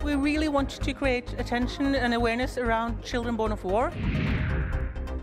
We really want to create attention and awareness around children born of war.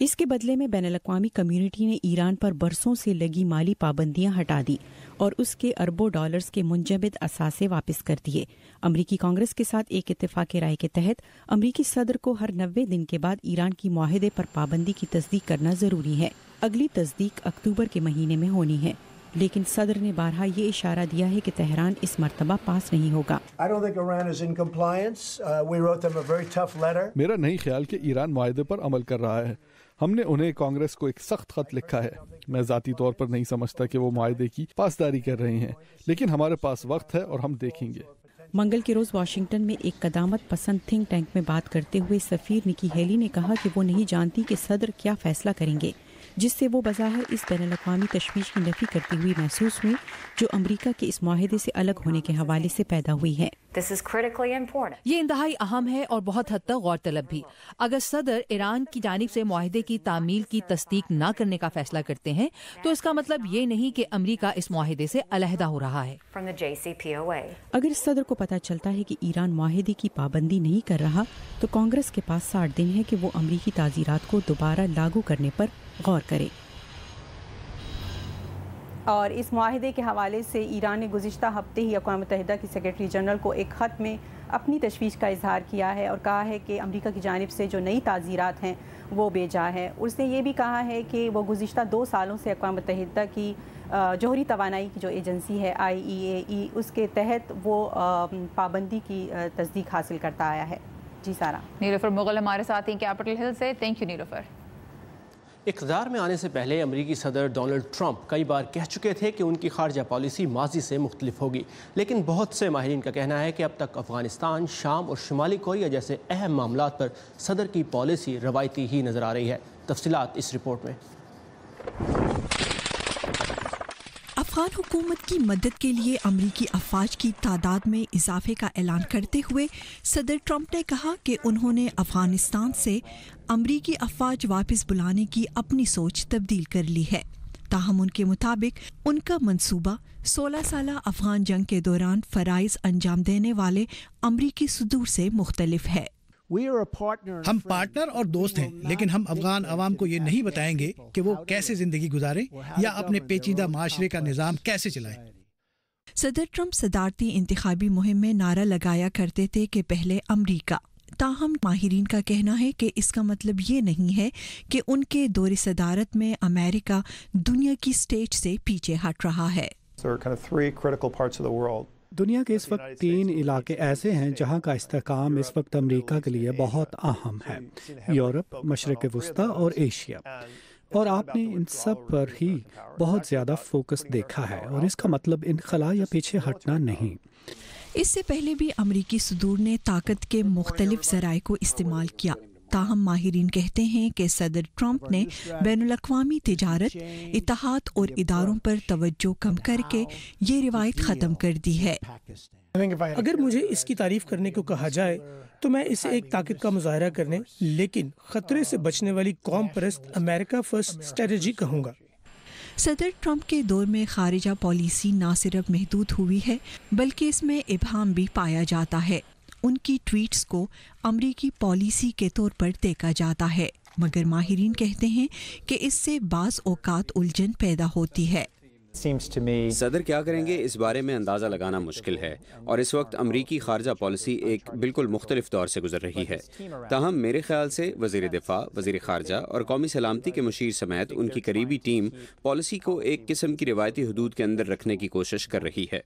اس کے بدلے میں بین الاقوامی community نے ایران پر برسوں سے لگی مالی پابندیاں ہٹا دی اور اس کے اربوں ڈالرز کے منجمد اثاثے واپس کر دیے۔ امریکی کانگریس کے ساتھ ایک اتفاق رائے کے تحت امریکی صدر کو ہر 90 دن کے بعد ایران کی معاہدے پر پابندی کی تصدیق کرنا ضروری ہے۔ اگلی تصدیق اکتوبر کے مہینے میں ہونی ہے، لیکن صدر نے بارہا یہ اشارہ دیا ہے کہ تہران اس مرتبہ پاس نہیں ہوگا۔ میرا نہیں خیال کہ ایران معاہدے پر عمل کر رہا ہے۔ ہم نے انہیں کانگریس کو ایک سخت خط لکھا ہے۔ میں ذاتی طور پر نہیں سمجھتا کہ وہ معاہدے کی پاسداری کر رہے ہیں، لیکن ہمارے پاس وقت ہے اور ہم دیکھیں گے۔ منگل کے روز واشنگٹن میں ایک قدامت پسند تھنک ٹینک میں بات کرتے ہوئے سفیر نکی ہیلی نے کہا کہ وہ نہیں جانتی کہ صدر کیا فیصلہ کریں گے، جس سے وہ بظاہر اس بین الاقوامی تشویش کی نفی کرتی ہوئی محسوس ہوئی جو امریکہ کے اس معاہدے سے الگ ہونے کے حوالے سے پیدا ہوئی ہے۔ یہ انتہائی اہم ہے اور بہت حد تک غور طلب بھی۔ اگر صدر ایران کی جانب سے معاہدے کی تعمیل کی تصدیق نہ کرنے کا فیصلہ کرتے ہیں تو اس کا مطلب یہ نہیں کہ امریکہ اس معاہدے سے علیحدہ ہو رہا ہے۔ اگر صدر کو پتہ چلتا ہے کہ ایران معاہدے کی پابندی نہیں کر رہا تو کانگریس کے پاس 60 دن ہے کہ وہ امریکی تعزیرات کو دوبارہ لاگو کرنے پر غور کرے۔ اور اس معاہدے کے حوالے سے ایران نے گزشتہ ہفتے ہی اقوام متحدہ کی سیکرٹری جنرل کو ایک خط میں اپنی تشویش کا اظہار کیا ہے اور کہا ہے کہ امریکہ کی جانب سے جو نئی تعزیرات ہیں وہ بے جا ہے۔ اس نے یہ بھی کہا ہے کہ وہ گزشتہ 2 سالوں سے اقوام متحدہ کی جوہری توانائی کی جو ایجنسی ہے IAEA، اس کے تحت وہ پابندی کی تصدیق حاصل کرتا آیا ہے۔ جی سارا۔ نیلوفر مغل ہمارے ساتھ ہیں کیپٹل ہل سے۔ تھینک یو نیلوفر۔ اقتدار میں آنے سے پہلے امریکی صدر ڈونلڈ ٹرمپ کئی بار کہہ چکے تھے کہ ان کی خارجہ پالیسی ماضی سے مختلف ہوگی، لیکن بہت سے ماہرین کا کہنا ہے کہ اب تک افغانستان، شام اور شمالی کوریا جیسے اہم معاملات پر صدر کی پالیسی روایتی ہی نظر آ رہی ہے۔ تفصیلات اس رپورٹ میں۔ افغان حکومت کی مدد کے لیے امریکی افواج کی تعداد میں اضافے کا اعلان کرتے ہوئے صدر ٹرمپ نے کہا کہ انہوں نے افغانستان سے امریکی افواج واپس بلانے کی اپنی سوچ تبدیل کر لی ہے۔ تاہم ان کے مطابق ان کا منصوبہ 16 سالہ افغان جنگ کے دوران فرائض انجام دینے والے امریکی صدور سے مختلف ہے۔ ہم پارٹنر اور دوست ہیں، لیکن ہم افغان عوام کو یہ نہیں بتائیں گے کہ وہ کیسے زندگی گزاریں یا اپنے پیچیدہ معاشرے کا نظام کیسے چلائیں۔ صدر ٹرمپ صدارتی انتخابی مہم میں نعرہ لگایا کرتے تھے کہ پہلے امریکہ۔ تاہم ماہرین کا کہنا ہے کہ اس کا مطلب یہ نہیں ہے کہ ان کے دور صدارت میں امریکہ دنیا کی سٹیج سے پیچھے ہٹ رہا ہے۔ دنیا کے اس وقت 3 علاقے ایسے ہیں جہاں کا استحکام اس وقت امریکہ کے لیے بہت اہم ہے: یورپ، مشرق وسطیٰ اور ایشیا، اور آپ نے ان سب پر ہی بہت زیادہ فوکس دیکھا ہے، اور اس کا مطلب انخلا یا پیچھے ہٹنا نہیں۔ اس سے پہلے بھی امریکی صدور نے طاقت کے مختلف ذرائع کو استعمال کیا، تاہم ماہرین کہتے ہیں کہ صدر ٹرمپ نے بین الاقوامی تجارت، اتحاد اور اداروں پر توجہ کم کر کے یہ روایت ختم کر دی ہے۔ اگر مجھے اس کی تعریف کرنے کو کہا جائے تو میں اسے ایک طاقت کا مظاہرہ کرنے لیکن خطرے سے بچنے والی قوم پرست امریکہ فرسٹ اسٹریٹجی کہوں گا۔ صدر ٹرمپ کے دور میں خارجہ پالیسی نہ صرف محدود ہوئی ہے بلکہ اس میں ابہام بھی پایا جاتا ہے۔ ان کی ٹویٹس کو امریکی پالیسی کے طور پر دیکھا جاتا ہے، مگر ماہرین کہتے ہیں کہ اس سے بعض اوقات الجھن پیدا ہوتی ہے۔ صدر کیا کریں گے اس بارے میں اندازہ لگانا مشکل ہے، اور اس وقت امریکی خارجہ پالیسی ایک بالکل مختلف دور سے گزر رہی ہے۔ تاہم میرے خیال سے وزیر دفاع، وزیر خارجہ اور قومی سلامتی کے مشیر سمیت ان کی قریبی ٹیم پالیسی کو ایک قسم کی روایتی حدود کے اندر رکھنے کی کوشش کر رہی ہے۔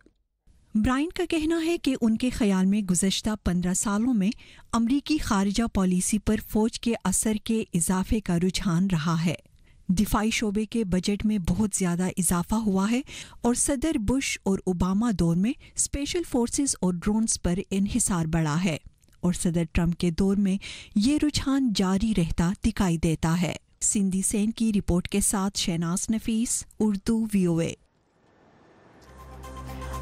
برائن کا کہنا ہے کہ ان کے خیال میں گزشتہ 15 سالوں میں امریکی خارجہ پالیسی پر فوج کے اثر کے اضافے کا رجحان رہا ہے۔ دفاعی شعبے کے بجٹ میں بہت زیادہ اضافہ ہوا ہے اور صدر بش اور اوباما دور میں اسپیشل فورسز اور ڈرونز پر انحصار بڑھا ہے، اور صدر ٹرمپ کے دور میں یہ رجحان جاری رہتا دکھائی دیتا ہے۔ سندھی سین کی رپورٹ کے ساتھ شہناز نفیس، اردو VOA۔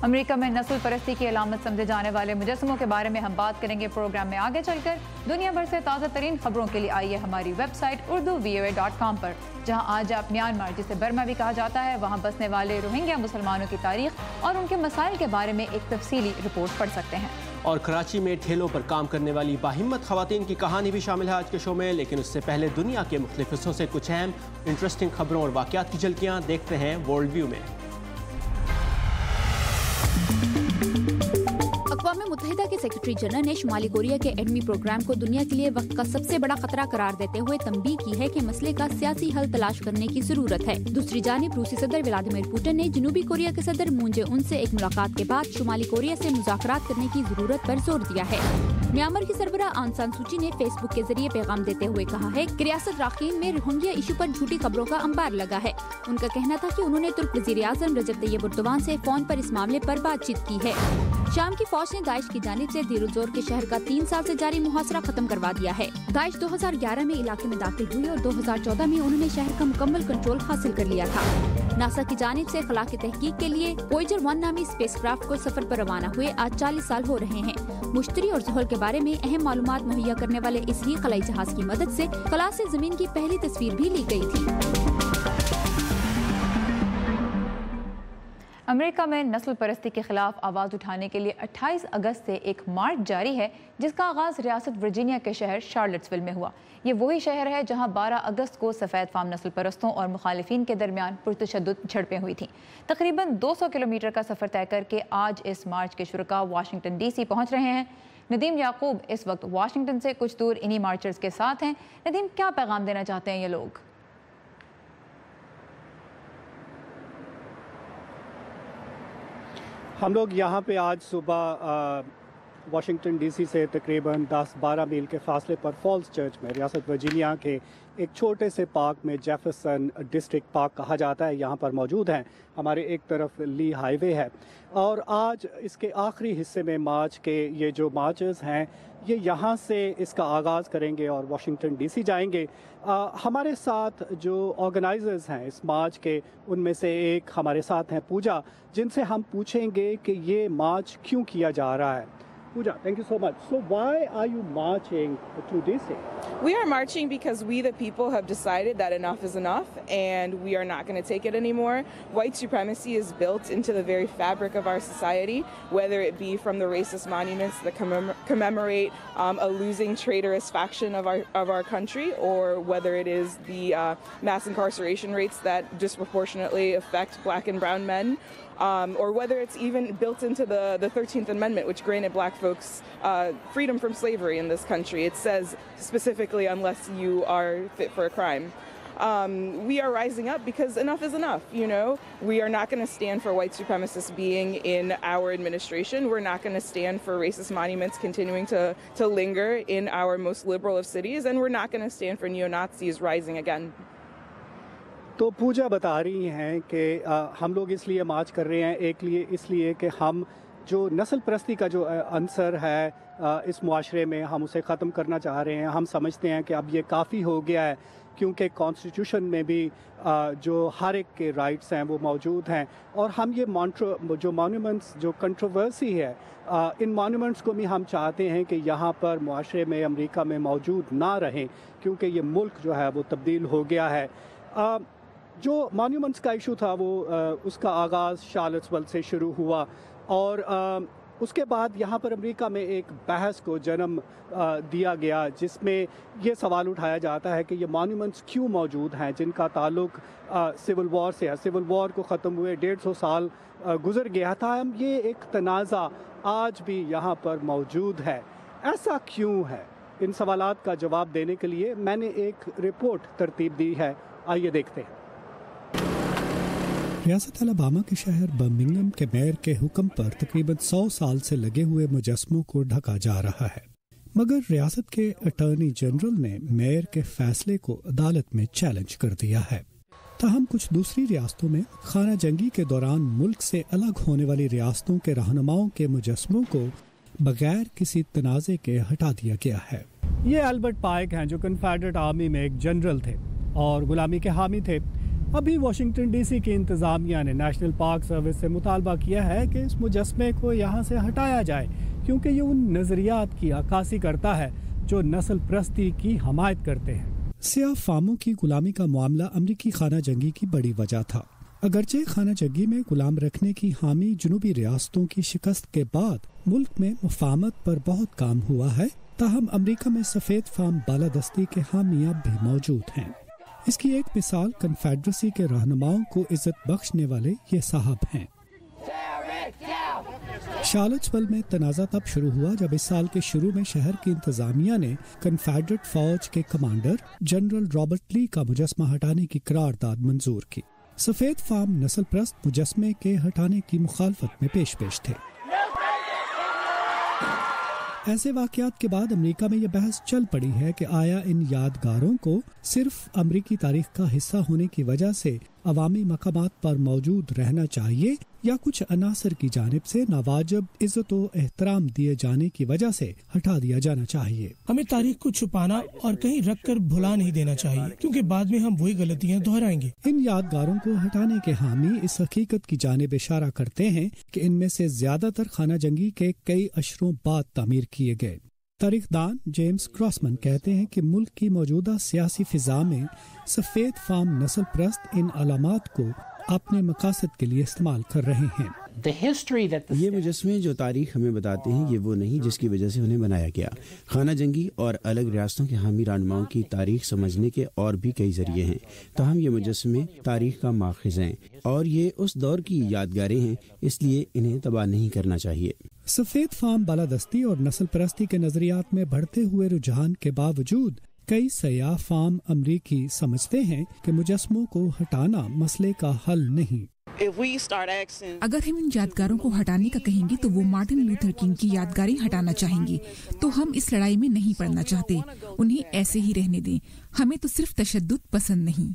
امریکہ میں نسل پرستی کی علامت سمجھے جانے والے مجسموں کے بارے میں ہم بات کریں گے پروگرام میں آگے چل کر۔ دنیا بھر سے تازہ ترین خبروں کے لیے آئیے ہماری ویب سائٹ urduvoa.com پر، جہاں آج آپ میانمار جسے برما بھی کہا جاتا ہے وہاں بسنے والے روہنگیا مسلمانوں کی تاریخ اور ان کے مسائل کے بارے میں ایک تفصیلی رپورٹ پڑھ سکتے ہیں۔ اور کراچی میں ٹھیلوں پر کام کرنے والی باہمت خواتین کی کہانی بھی شامل ہے آج کے شو میں، لیکن اس سے پہلے دنیا کے مختلف حصوں سے کچھ اہم انٹرسٹنگ خبروں اور واقعات کی جھلکیاں دیکھتے ہیں ورلڈ ویو میں۔ اقوام متحدہ کے سیکرٹری جنرل نے شمالی کوریا کے ایٹمی پروگرام کو دنیا کے لیے وقت کا سب سے بڑا خطرہ قرار دیتے ہوئے تنبیہ کی ہے کہ مسئلے کا سیاسی حل تلاش کرنے کی ضرورت ہے۔ دوسری جانب روسی صدر ولادیمیر پوٹن نے جنوبی کوریا کے صدر مون جے ان سے ایک ملاقات کے بعد شمالی کوریا سے مذاکرات کرنے کی ضرورت پر زور دیا ہے۔ میانمار کی سربراہ آنگ سان سوچی نے فیس بک کے ذریعے پیغام دیتے ہوئے کہا ہے کہ ریاست راکھین میں روہنگیا ایشو پر جھوٹی خبروں کا انبار لگا ہے۔ ان کا کہنا تھا کہ انہوں نے ترک وزیر اعظم رجب طیب اردوان سے فون پر اس معاملے پر بات چیت کی ہے۔ شام کی فوج نے داعش کی جانب سے دیر الزور کے شہر کا 3 سال سے جاری محاصرہ ختم کروا دیا ہے۔ داعش 2011 میں علاقے میں داخل ہوئی اور 2014 میں انہوں نے شہر کا مکمل کنٹرول حاصل کر لیا تھا۔ ناسا کی جانب سے خلا کی تحقیق کے لیے وویجر 1 نامی اسپیس کرافٹ کو سفر پر روانہ ہوئے آج 40 سال ہو رہے ہیں۔ مشتری اور زحل کے بارے میں اہم معلومات مہیا کرنے والے اس ہی خلائی جہاز کی مدد سے خلا سے زمین کی پہلی تصویر بھی لی گئی تھی۔ امریکہ میں نسل پرستی کے خلاف آواز اٹھانے کے لیے 28 اگست سے ایک مارچ جاری ہے، جس کا آغاز ریاست ورجینیا کے شہر شارلٹسول میں ہوا۔ یہ وہی شہر ہے جہاں 12 اگست کو سفید فام نسل پرستوں اور مخالفین کے درمیان پرتشدد جھڑپیں ہوئی تھیں۔ تقریباً 200 کلومیٹر کا سفر طے کر کے آج اس مارچ کے شرکاء واشنگٹن ڈی سی پہنچ رہے ہیں۔ ندیم یعقوب اس وقت واشنگٹن سے کچھ دور انہی مارچرز کے ساتھ ہیں۔ ندیم، کیا پیغام دینا چاہتے ہیں یہ لوگ؟ ہم لوگ یہاں پہ آج صبح واشنگٹن ڈی سی سے تقریباً 10-12 میل کے فاصلے پر فالز چرچ میں ریاست ورجینیا کے ایک چھوٹے سے پارک میں جیفرسن ڈسٹرکٹ پارک کہا جاتا ہے، یہاں پر موجود ہیں۔ ہمارے ایک طرف لی ہائی وے ہے اور آج اس کے آخری حصے میں مارچ کے یہ جو مارچرز ہیں یہ یہاں سے اس کا آغاز کریں گے اور واشنگٹن ڈی سی جائیں گے۔ ہمارے ساتھ جو آرگنائزرز ہیں اس مارچ کے، ان میں سے ایک ہمارے ساتھ ہیں پوجا، جن سے ہم پوچھیں گے کہ یہ مارچ کیوں کیا جا رہا ہے۔ Pooja, thank you so much. So why are you marching to DC? We are marching because we the people have decided that enough is enough and we are not going to take it anymore. White supremacy is built into the very fabric of our society, whether it be from the racist monuments that commemorate a losing traitorous faction of our country, or whether it is the mass incarceration rates that disproportionately affect black and brown men. Or whether it's even built into the 13th Amendment, which granted black folks freedom from slavery in this country. It says specifically, unless you are fit for a crime. We are rising up because enough is enough, you know. We are not going to stand for white supremacists being in our administration. We're not going to stand for racist monuments continuing to linger in our most liberal of cities. And we're not going to stand for neo-Nazis rising again. تو پوجا بتا رہی ہیں کہ ہم لوگ اس لیے مارچ کر رہے ہیں، اس لیے کہ ہم جو نسل پرستی کا جو عنصر ہے اس معاشرے میں ہم اسے ختم کرنا چاہ رہے ہیں۔ ہم سمجھتے ہیں کہ اب یہ کافی ہو گیا ہے، کیونکہ کانسٹیٹیوشن میں بھی جو ہر ایک کے رائٹس ہیں وہ موجود ہیں، اور ہم یہ جو مانیومنٹس جو کنٹروورسی ہے ان مانیومنٹس کو بھی ہم چاہتے ہیں کہ یہاں پر معاشرے میں امریکہ میں موجود نہ رہیں، کیونکہ یہ ملک جو ہے وہ تبدیل ہو گیا ہے۔ جو مانیومنٹس کا ایشو تھا وہ اس کا آغاز شارلٹسول سے شروع ہوا اور اس کے بعد یہاں پر امریکہ میں ایک بحث کو جنم دیا گیا، جس میں یہ سوال اٹھایا جاتا ہے کہ یہ مانیومنٹس کیوں موجود ہیں جن کا تعلق سول وار سے ہے۔ سول وار کو ختم ہوئے 150 سال گزر گیا تھا، یہ ایک تنازع آج بھی یہاں پر موجود ہے۔ ایسا کیوں ہے؟ ان سوالات کا جواب دینے کے لیے میں نے ایک رپورٹ ترتیب دی ہے، آئیے دیکھتے ہیں۔ ریاست الاباما کے شہر برمنگھم کے میئر کے حکم پر تقریباً 100 سال سے لگے ہوئے مجسموں کو ڈھکا جا رہا ہے، مگر ریاست کے اٹارنی جنرل نے میئر کے فیصلے کو عدالت میں چیلنج کر دیا ہے۔ تاہم کچھ دوسری ریاستوں میں خانہ جنگی کے دوران ملک سے الگ ہونے والی ریاستوں کے رہنماؤں کے مجسموں کو بغیر کسی تنازع کے ہٹا دیا گیا ہے۔ یہ البرٹ پائک ہیں جو کنفیڈریٹ آرمی میں ایک جنرل تھے اور غلامی کے حامی تھے۔ ابھی واشنگٹن ڈی سی کی انتظامیہ نے نیشنل پارک سروس سے مطالبہ کیا ہے کہ اس مجسمے کو یہاں سے ہٹایا جائے، کیونکہ یہ ان نظریات کی عکاسی کرتا ہے جو نسل پرستی کی حمایت کرتے ہیں۔ سیاہ فاموں کی غلامی کا معاملہ امریکی خانہ جنگی کی بڑی وجہ تھا۔ اگرچہ خانہ جنگی میں غلام رکھنے کی حامی جنوبی ریاستوں کی شکست کے بعد ملک میں مفاہمت پر بہت کام ہوا ہے، تاہم امریکہ میں سفید فام بالادستی کے حامی اب بھی موجود ہیں۔ اس کی ایک مثال کنفیڈریسی کے رہنماؤں کو عزت بخشنے والے یہ صاحب ہیں۔ شارلٹسول میں تنازع تب شروع ہوا جب اس سال کے شروع میں شہر کی انتظامیہ نے کنفیڈریٹ فوج کے کمانڈر جنرل رابرٹ لی کا مجسمہ ہٹانے کی قرارداد منظور کی۔ سفید فام نسل پرست مجسمے کے ہٹانے کی مخالفت میں پیش تھے۔ ایسے واقعات کے بعد امریکہ میں یہ بحث چل پڑی ہے کہ آیا ان یادگاروں کو صرف امریکی تاریخ کا حصہ ہونے کی وجہ سے عوامی مقامات پر موجود رہنا چاہیے یا کچھ عناصر کی جانب سے ناواجب عزت و احترام دیے جانے کی وجہ سے ہٹا دیا جانا چاہیے۔ ہمیں تاریخ کو چھپانا اور کہیں رکھ کر بھلا نہیں دینا چاہیے، کیونکہ بعد میں ہم وہی غلطیاں دہرائیں گے۔ ان یادگاروں کو ہٹانے کے حامی اس حقیقت کی جانب اشارہ کرتے ہیں کہ ان میں سے زیادہ تر خانہ جنگی کے کئی عشروں بعد تعمیر کیے گئے۔ تاریخ دان جیمز کراسمن کہتے ہیں کہ ملک کی موجودہ سیاسی فضا میں سفید فام نسل پرست ان علامات کو اپنے مقاصد کے لیے استعمال کر رہے ہیں۔ یہ مجسمے جو تاریخ ہمیں بتاتے ہیں یہ وہ نہیں جس کی وجہ سے انہیں بنایا گیا۔ خانہ جنگی اور الگ ریاستوں کے حامی رہنماؤں کی تاریخ سمجھنے کے اور بھی کئی ذریعے ہیں، تاہم یہ مجسمے تاریخ کا ماخذ ہیں اور یہ اس دور کی یادگاریں ہیں، اس لیے انہیں تباہ نہیں کرنا چاہیے۔ سفید فام بالادستی اور نسل پرستی کے نظریات میں بڑھتے ہوئے رجحان کے باوجود کئی سیاہ فام امریکی سمجھتے ہیں کہ مجسموں کو ہٹانا مسئلے کا حل نہیں۔ اگر ہم ان یادگاروں کو ہٹانے کا کہیں گے تو وہ مارٹن لوتھر کنگ کی یادگاریں ہٹانا چاہیں گے، تو ہم اس لڑائی میں نہیں پڑنا چاہتے، انہیں ایسے ہی رہنے دیں، ہمیں تو صرف تشدد پسند نہیں۔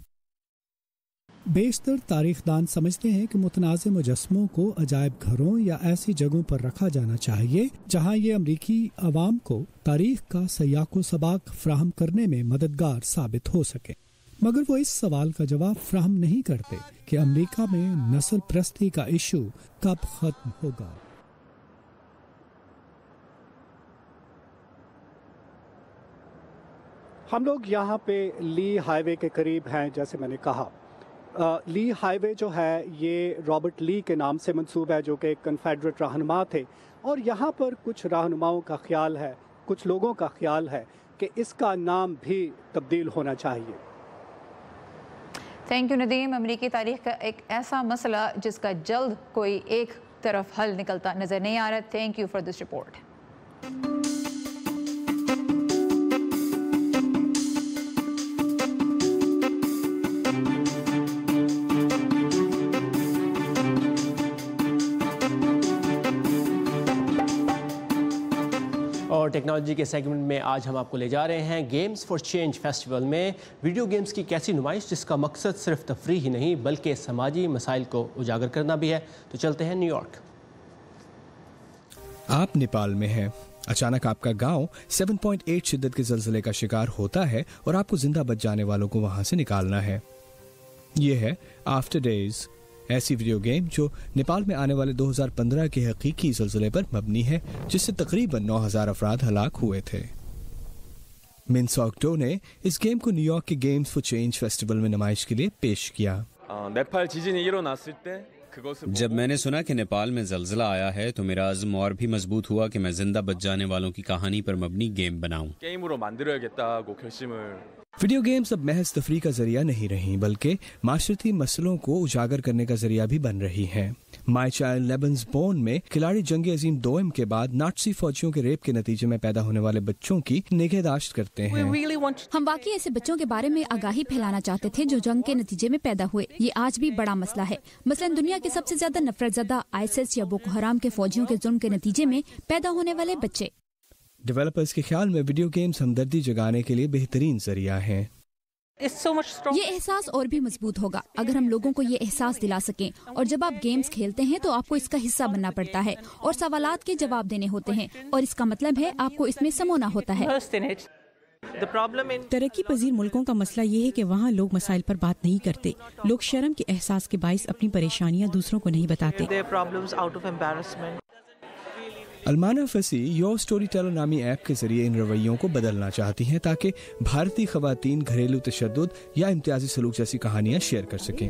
بیشتر تاریخ دان سمجھتے ہیں کہ متنازع مجسموں کو عجائب گھروں یا ایسی جگہوں پر رکھا جانا چاہیے جہاں یہ امریکی عوام کو تاریخ کا سیاق و سباق فراہم کرنے میں مددگار ثابت ہو سکے، مگر وہ اس سوال کا جواب فراہم نہیں کرتے کہ امریکہ میں نسل پرستی کا ایشو کب ختم ہوگا۔ ہم لوگ یہاں پہ لی ہائی وے کے قریب ہیں، جیسے میں نے کہا۔ لی ہائی وے جو ہے یہ رابرٹ لی کے نام سے منسوب ہے، جو کہ کنفیڈریٹ رہنما تھے، اور یہاں پر کچھ رہنماؤں کا خیال ہے، کچھ لوگوں کا خیال ہے کہ اس کا نام بھی تبدیل ہونا چاہیے۔ Thank you Nadeem. امریکی تاریخ کا ایک ایسا مسئلہ جس کا جلد کوئی ایک طرف حل نکلتا نظر نہیں آ رہا۔ Thank you for this report. اور ٹیکنالوجی کے سیگمنٹ میں آج ہم آپ کو لے جا رہے ہیں گیمز فار چینج فیسٹیول میں ویڈیو گیمز کی کیسی نمائش جس کا مقصد صرف تفریح ہی نہیں بلکہ سماجی مسائل کو اجاگر کرنا بھی ہے۔ تو چلتے ہیں نیو یارک۔ آپ نیپال میں ہیں، اچانک آپ کا گاؤں 7.8 شدت کے زلزلے کا شکار ہوتا ہے اور آپ کو زندہ بچ جانے والوں کو وہاں سے نکالنا ہے۔ یہ ہے آفٹر ڈیز، ایسی ویڈیو گیم جو نیپال میں آنے والے 2015 کے حقیقی زلزلے پر مبنی ہے جس سے تقریباً 9000 افراد ہلاک ہوئے تھے۔ من سوکٹو نے اس گیم کو نیو یارک کے گیمز فار چینج فیسٹیول میں نمائش کے لیے پیش کیا۔ جب میں نے سنا کہ نیپال میں زلزلہ آیا ہے تو میرا عزم اور بھی مضبوط ہوا کہ میں زندہ بچ جانے والوں کی کہانی پر مبنی گیم بناؤں۔ ویڈیو گیمز اب محض تفریح کا ذریعہ نہیں رہی بلکہ معاشرتی مسئلوں کو اجاگر کرنے کا ذریعہ بھی بن رہی ہیں۔ مائی چائلڈ لیبنز بون میں کھلاڑی جنگ عظیم دوئم کے بعد نازی فوجیوں کے ریپ کے نتیجے میں پیدا ہونے والے بچوں کی نگہداشت کرتے ہیں۔ ہم واقعی ایسے بچوں کے بارے میں آگاہی پھیلانا چاہتے تھے جو جنگ کے نتیجے میں پیدا ہوئے۔ یہ آج بھی بڑا مسئلہ ہے۔ مثلاً دنیا کے سب سے زیادہ نفرت زدہ ISIS یا بوکو حرام کے فوجیوں کے ظلم کے نتیجے میں پیدا ہونے والے بچے۔ ڈیولپرز کے خیال میں ویڈیو گیمز ہمدردی جگانے کے لیے بہترین ذریعہ ہیں۔ یہ احساس اور بھی مضبوط ہوگا اگر ہم لوگوں کو یہ احساس دلا سکیں، اور جب آپ گیمز کھیلتے ہیں تو آپ کو اس کا حصہ بننا پڑتا ہے اور سوالات کے جواب دینے ہوتے ہیں، اور اس کا مطلب ہے آپ کو اس میں سمونا ہوتا ہے۔ ترقی پذیر ملکوں کا مسئلہ یہ ہے کہ وہاں لوگ مسائل پر بات نہیں کرتے، لوگ شرم کے احساس کے باعث اپنی پریشانیاں دوسروں کو نہیں بتاتے۔ المانا فصیح یور اسٹوری ٹیلر نامی ایپ کے ذریعے ان رویوں کو بدلنا چاہتی ہیں تاکہ بھارتی خواتین گھریلو تشدد یا امتیازی سلوک جیسی کہانیاں شیئر کر سکیں۔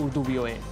@urduvoa।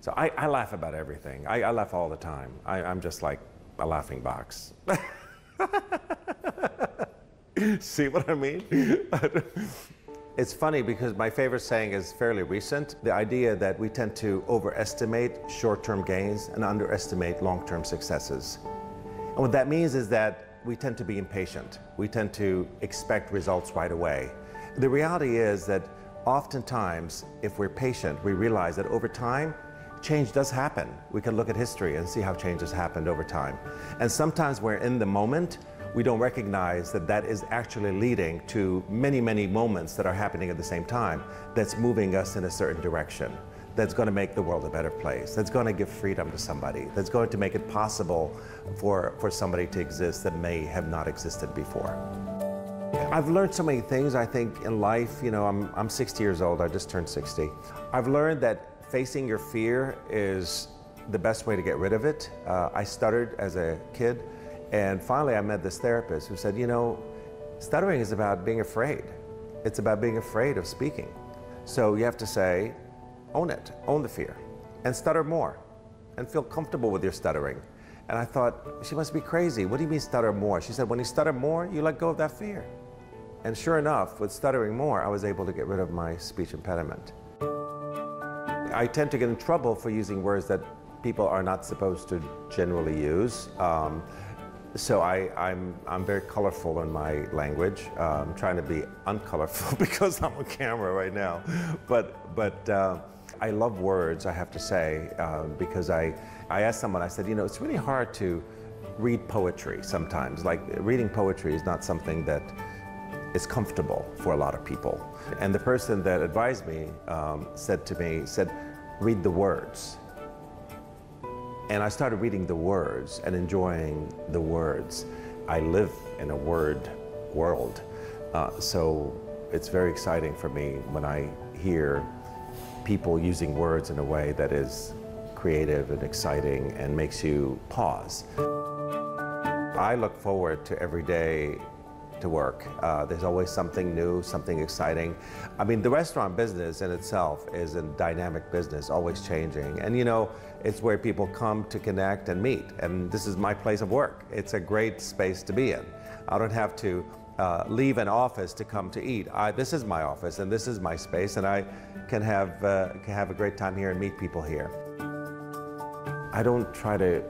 So I laugh about everything. I laugh all the time. I'm just like a laughing box. See what I mean? It's funny because my favorite saying is fairly recent. The idea that we tend to overestimate short-term gains and underestimate long-term successes. And what that means is that we tend to be impatient. We tend to expect results right away. The reality is that oftentimes, if we're patient, we realize that over time, change does happen. We can look at history and see how change has happened over time. And sometimes we're in the moment, we don't recognize that that is actually leading to many, many moments that are happening at the same time that's moving us in a certain direction, that's going to make the world a better place, that's going to give freedom to somebody, that's going to make it possible for somebody to exist that may have not existed before. I've learned so many things, I think, in life. You know, I'm 60 years old, I just turned 60. I've learned that facing your fear is the best way to get rid of it. I stuttered as a kid, and finally I met this therapist who said, you know, stuttering is about being afraid. It's about being afraid of speaking. So you have to say, own it, own the fear, and stutter more, and feel comfortable with your stuttering. And I thought, she must be crazy. What do you mean stutter more? She said, when you stutter more, you let go of that fear. And sure enough, with stuttering more, I was able to get rid of my speech impediment. I tend to get in trouble for using words that people are not supposed to generally use. So I'm very colorful in my language. I'm trying to be uncolorful because I'm on camera right now. But I love words, I have to say, because I asked someone, I said, you know, it's really hard to read poetry sometimes. Like, reading poetry is not something that is comfortable for a lot of people. And the person that advised me said, read the words. And I started reading the words and enjoying the words. I live in a word world, so it's very exciting for me when I hear people using words in a way that is creative and exciting and makes you pause. I look forward to every day to work. There's always something new, something exciting. I mean, the restaurant business in itself is a dynamic business, always changing. And you know, it's where people come to connect and meet. And this is my place of work. It's a great space to be in. I don't have to leave an office to come to eat. This is my office and this is my space, and I can have a great time here and meet people here. I don't try to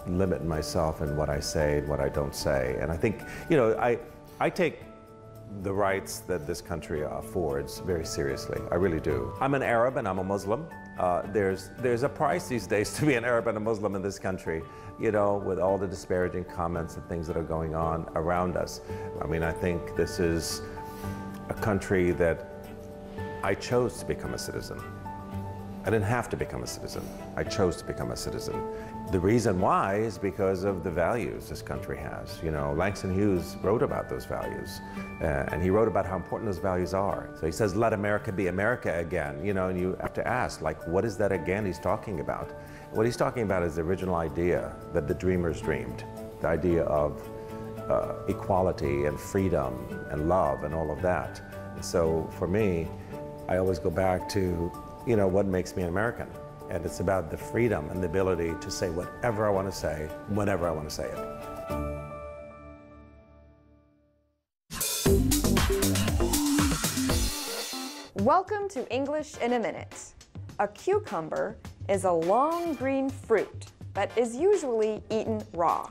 limit myself in what I say and what I don't say. And I think, you know, I take the rights that this country affords very seriously. I really do. I'm an Arab and I'm a Muslim. There's a price these days to be an Arab and a Muslim in this country, you know, with all the disparaging comments and things that are going on around us. I mean, I think this is a country that I chose to become a citizen. I didn't have to become a citizen. I chose to become a citizen. The reason why is because of the values this country has. You know, Langston Hughes wrote about those values, and he wrote about how important those values are. So he says, let America be America again, you know, and you have to ask, like, what is that again he's talking about? What he's talking about is the original idea that the dreamers dreamed, the idea of equality and freedom and love and all of that. And so for me, I always go back to, you know, what makes me an American. And it's about the freedom and the ability to say whatever I want to say, whenever I want to say it. Welcome to English in a Minute. A cucumber is a long green fruit that is usually eaten raw.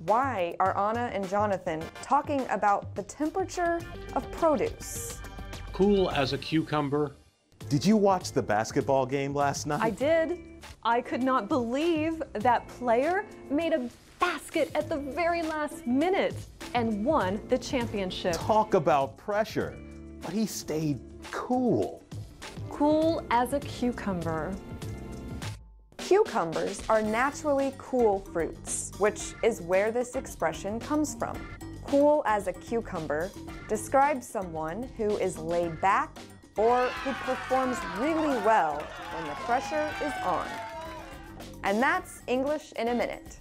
Why are Anna and Jonathan talking about the temperature of produce? Cool as a cucumber. Did you watch the basketball game last night? I did. I could not believe that player made a basket at the very last minute and won the championship. Talk about pressure, but he stayed cool. Cool as a cucumber. Cucumbers are naturally cool fruits, which is where this expression comes from. Cool as a cucumber describes someone who is laid back or who performs really well when the pressure is on. And that's English in a Minute.